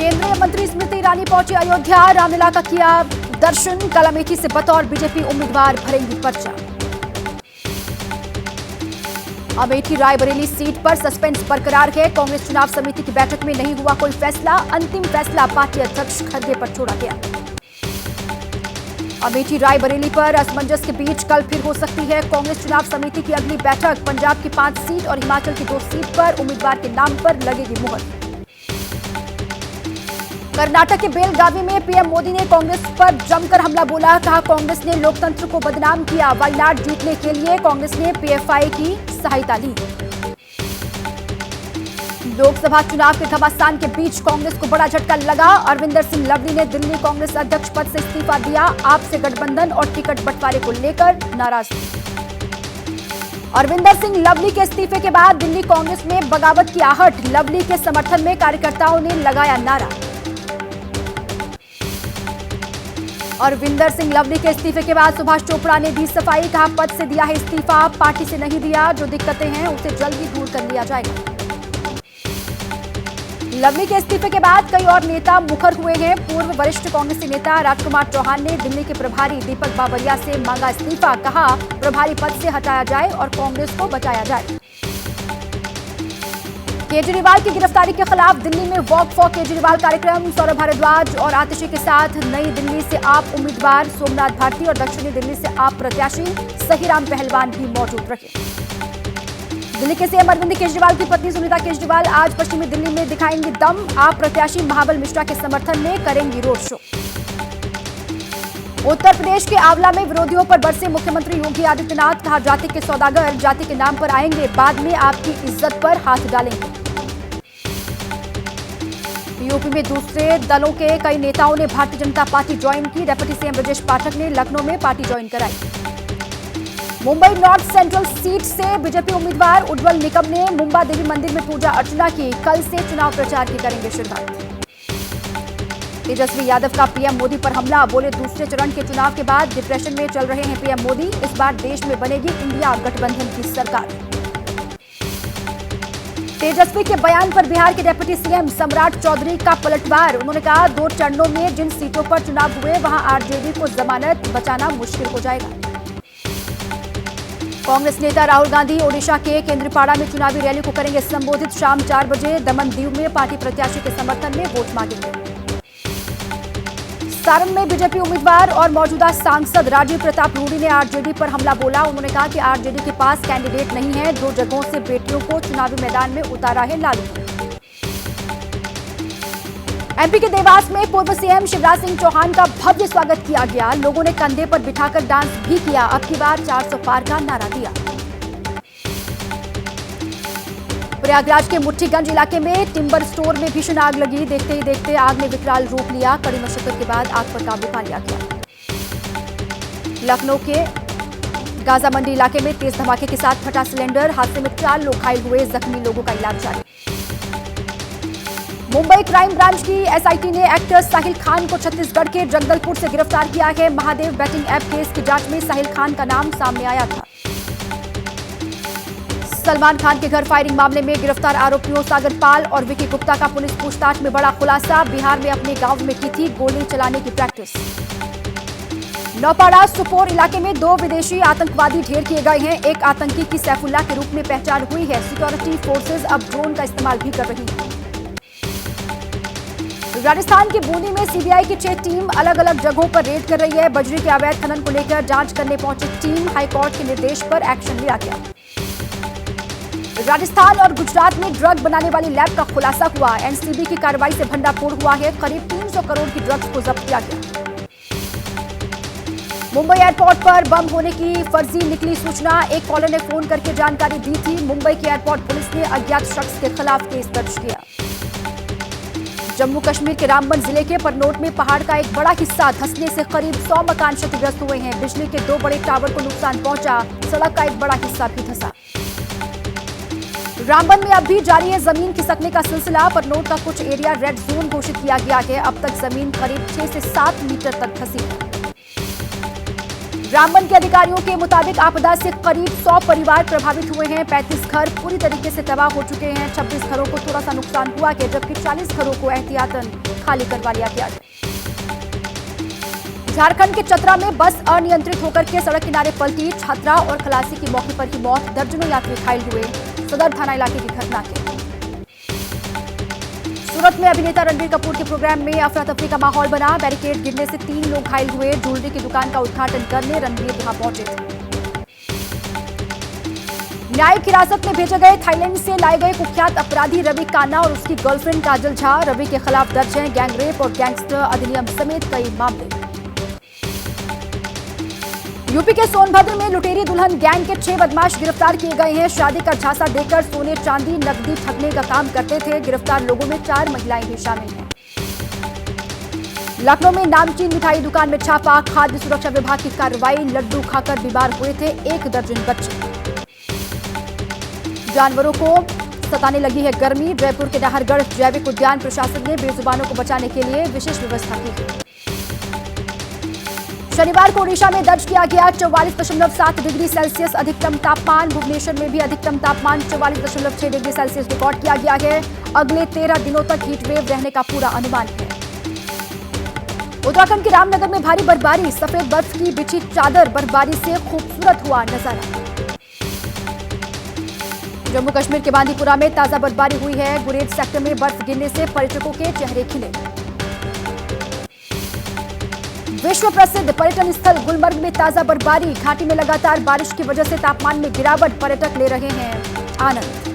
केंद्रीय मंत्री स्मृति ईरानी पहुंची अयोध्या। रामलीला का किया दर्शन। कल अमेठी से बतौर बीजेपी उम्मीदवार भरेंगी पर्चा। अमेठी रायबरेली सीट पर सस्पेंस बरकरार है। कांग्रेस चुनाव समिति की बैठक में नहीं हुआ कोई फैसला। अंतिम फैसला पार्टी अध्यक्ष खड़गे पर छोड़ा गया। अमेठी रायबरेली पर असमंजस के बीच कल फिर हो सकती है कांग्रेस चुनाव समिति की अगली बैठक। पंजाब की 5 सीट और हिमाचल की 2 सीट पर उम्मीदवार के नाम पर लगेगी मुहर। कर्नाटक के बेलगावी में पीएम मोदी ने कांग्रेस पर जमकर हमला बोला। कहा कांग्रेस ने लोकतंत्र को बदनाम किया। वायनाड जीतने के लिए कांग्रेस ने पीएफआई की सहायता ली। लोकसभा चुनाव के घमासान के बीच कांग्रेस को बड़ा झटका लगा। अरविंदर सिंह लवली ने दिल्ली कांग्रेस अध्यक्ष पद से इस्तीफा दिया। आपसे गठबंधन और टिकट बंटवारे को लेकर नाराज थे। अरविंदर सिंह लवली के इस्तीफे के बाद दिल्ली कांग्रेस में बगावत की आहट। लवली के समर्थन में कार्यकर्ताओं ने लगाया नारा। अरविंदर सिंह लवली के इस्तीफे के बाद सुभाष चोपड़ा ने दी सफाई। कहा पद से दिया है इस्तीफा, पार्टी से नहीं दिया। जो दिक्कतें हैं उसे जल्द ही दूर कर लिया जाएगा। लवली के इस्तीफे के बाद कई और नेता मुखर हुए हैं। पूर्व वरिष्ठ कांग्रेसी नेता राजकुमार चौहान ने दिल्ली के प्रभारी दीपक बाबरिया से मांगा इस्तीफा। कहा प्रभारी पद से हटाया जाए और कांग्रेस को बचाया जाए। केजरीवाल की गिरफ्तारी के खिलाफ दिल्ली में वॉक फॉर केजरीवाल कार्यक्रम। सौरभ भारद्वाज और आतिशी के साथ नई दिल्ली से आप उम्मीदवार सोमनाथ भारती और दक्षिणी दिल्ली से आप प्रत्याशी सहीराम पहलवान भी मौजूद रहे। दिल्ली के सीएम अरविंद केजरीवाल की पत्नी सुनीता केजरीवाल आज पश्चिमी दिल्ली में दिखाएंगी दम। आप प्रत्याशी महाबल मिश्रा के समर्थन में करेंगी रोड शो। उत्तर प्रदेश के आंवला में विरोधियों पर बरसे मुख्यमंत्री योगी आदित्यनाथ। कहा जाति के सौदागर जाति के नाम पर आएंगे, बाद में आपकी इज्जत पर हाथ डालेंगे। यूपी में दूसरे दलों के कई नेताओं ने भारतीय जनता पार्टी ज्वाइन की। डिप्टी सीएम ब्रजेश पाठक ने लखनऊ में पार्टी ज्वाइन कराई। मुंबई नॉर्थ सेंट्रल सीट से बीजेपी उम्मीदवार उज्जवल निकम ने मुंबा देवी मंदिर में पूजा अर्चना की। कल से चुनाव प्रचार की करेंगे शुरुआत। तेजस्वी यादव का पीएम मोदी पर हमला। बोले दूसरे चरण के चुनाव के बाद डिप्रेशन में चल रहे हैं पीएम मोदी। इस बार देश में बनेगी इंडिया गठबंधन की सरकार। तेजस्वी के बयान पर बिहार के डिप्टी सीएम सम्राट चौधरी का पलटवार। उन्होंने कहा 2 चरणों में जिन सीटों पर चुनाव हुए वहां आरजेडी को जमानत बचाना मुश्किल हो जाएगा। कांग्रेस नेता राहुल गांधी ओडिशा के केंद्रपाड़ा में चुनावी रैली को करेंगे संबोधित। शाम 4 बजे दमन दीव में पार्टी प्रत्याशी के समर्थन में वोट मांगेंगे। सारण में बीजेपी उम्मीदवार और मौजूदा सांसद राजीव प्रताप रूडी ने आरजेडी पर हमला बोला। उन्होंने कहा कि आरजेडी के पास कैंडिडेट नहीं है। 2 जगहों से बेटियों को चुनावी मैदान में उतारा है लालू। एमपी के देवास में पूर्व सीएम शिवराज सिंह चौहान का भव्य स्वागत किया गया। लोगों ने कंधे पर बिठाकर डांस भी किया। अब की बार 400 पार का नारा दिया। प्रयागराज के मुट्ठीगंज इलाके में टिम्बर स्टोर में भीषण आग लगी। देखते ही देखते आग ने विकराल रूप लिया। कड़ी मशक्कत के बाद आग पर काबू पा लिया गया। लखनऊ के गाजा मंडी इलाके में तेज धमाके के साथ फटा सिलेंडर। हादसे में 4 लोग घायल हुए। जख्मी लोगों का इलाज जारी। मुंबई क्राइम ब्रांच की एसआईटी ने एक्टर साहिल खान को छत्तीसगढ़ के जगदलपुर से गिरफ्तार किया है। महादेव बैटिंग ऐप केस की जांच में साहिल खान का नाम सामने आया था। सलमान खान के घर फायरिंग मामले में गिरफ्तार आरोपियों सागर पाल और विकी गुप्ता का पुलिस पूछताछ में बड़ा खुलासा। बिहार में अपने गांव में की थी गोली चलाने की प्रैक्टिस। नौपाड़ा सुपोर इलाके में 2 विदेशी आतंकवादी ढेर किए गए हैं। एक आतंकी की सैफुल्ला के रूप में पहचान हुई है। सिक्योरिटी फोर्सेज अब ड्रोन का इस्तेमाल भी कर रही है। राजस्थान के बूंदी में सीबीआई की 6 टीम अलग अलग जगहों पर रेड कर रही है। बजरी के अवैध खनन को लेकर जांच करने पहुंची टीम। हाईकोर्ट के निर्देश पर एक्शन लिया गया। राजस्थान और गुजरात में ड्रग बनाने वाली लैब का खुलासा हुआ। एनसीबी की कार्रवाई से भंडाफोड़ हुआ है। करीब 300 करोड़ की ड्रग्स को जब्त किया गया। मुंबई एयरपोर्ट पर बम होने की फर्जी निकली सूचना। एक कॉलर ने फोन करके जानकारी दी थी। मुंबई के एयरपोर्ट पुलिस ने अज्ञात शख्स के खिलाफ केस दर्ज किया। जम्मू कश्मीर के रामबन जिले के परनोट में पहाड़ का एक बड़ा हिस्सा धंसने से करीब 100 मकान क्षतिग्रस्त हुए हैं। बिजली के 2 बड़े टावर को नुकसान पहुंचा। सड़क का एक बड़ा हिस्सा भी धंसा। रामबन में अब भी जारी है जमीन खिसकने का सिलसिला। परनोट का कुछ एरिया रेड जोन घोषित किया गया है। अब तक जमीन करीब 6 से 7 मीटर तक धंसी है। रामबन के अधिकारियों के मुताबिक आपदा से करीब 100 परिवार प्रभावित हुए हैं। 35 घर पूरी तरीके से तबाह हो चुके हैं। 26 घरों को थोड़ा सा नुकसान हुआ है, जबकि 40 घरों को एहतियातन खाली करवा लिया गया है। झारखंड के चतरा में बस अनियंत्रित होकर के सड़क किनारे पलटी। छात्रा और खलासी की मौके पर ही मौत। दर्जनों यात्री घायल हुए। सदर थाना इलाके की घटना है। सूरत में अभिनेता रणबीर कपूर के प्रोग्राम में अफरा तफरी का माहौल बना। बैरिकेड गिरने से 3 लोग घायल हुए। ज्वेलरी की दुकान का उद्घाटन करने रणबीर यहां पहुंचे थे। न्यायिक हिरासत में भेजे गए थाईलैंड से लाए गए कुख्यात अपराधी रवि कान्ना और उसकी गर्लफ्रेंड काजल झा। रवि के खिलाफ दर्ज हैं गैंगरेप और गैंगस्टर अधिनियम समेत कई मामले। यूपी के सोनभद्र में लुटेरी दुल्हन गैंग के 6 बदमाश गिरफ्तार किए गए हैं। शादी का झांसा देकर सोने चांदी नकदी ठगने का काम करते थे। गिरफ्तार लोगों में 4 महिलाएं भी शामिल हैं। लखनऊ में नामचीन मिठाई दुकान में छापा। खाद्य सुरक्षा विभाग की कार्रवाई। लड्डू खाकर बीमार हुए थे 1 दर्जन बच्चे। जानवरों को सताने लगी है गर्मी। जयपुर के नाहरगढ़ जैविक उद्यान प्रशासन ने बेजुबानों को बचाने के लिए विशेष व्यवस्था की है। शनिवार को ओडिशा में दर्ज किया गया 44.7 डिग्री सेल्सियस अधिकतम तापमान। भुवनेश्वर में भी अधिकतम तापमान 44.6 डिग्री सेल्सियस रिकॉर्ड किया गया है। अगले 13 दिनों तक हीटवेव रहने का पूरा अनुमान है। उत्तराखंड के रामनगर में भारी बर्फबारी। सफेद बर्फ की बिछी चादर बर्फबारी से खूबसूरत हुआ नजारा। जम्मू कश्मीर के बांदीपुरा में ताजा बर्फबारी हुई है। गुरेज सेक्टर में बर्फ गिरने से पर्यटकों के चेहरे खिले। विश्व प्रसिद्ध पर्यटन स्थल गुलमर्ग में ताजा बर्फबारी। घाटी में लगातार बारिश की वजह से तापमान में गिरावट। पर्यटक ले रहे हैं आनंद।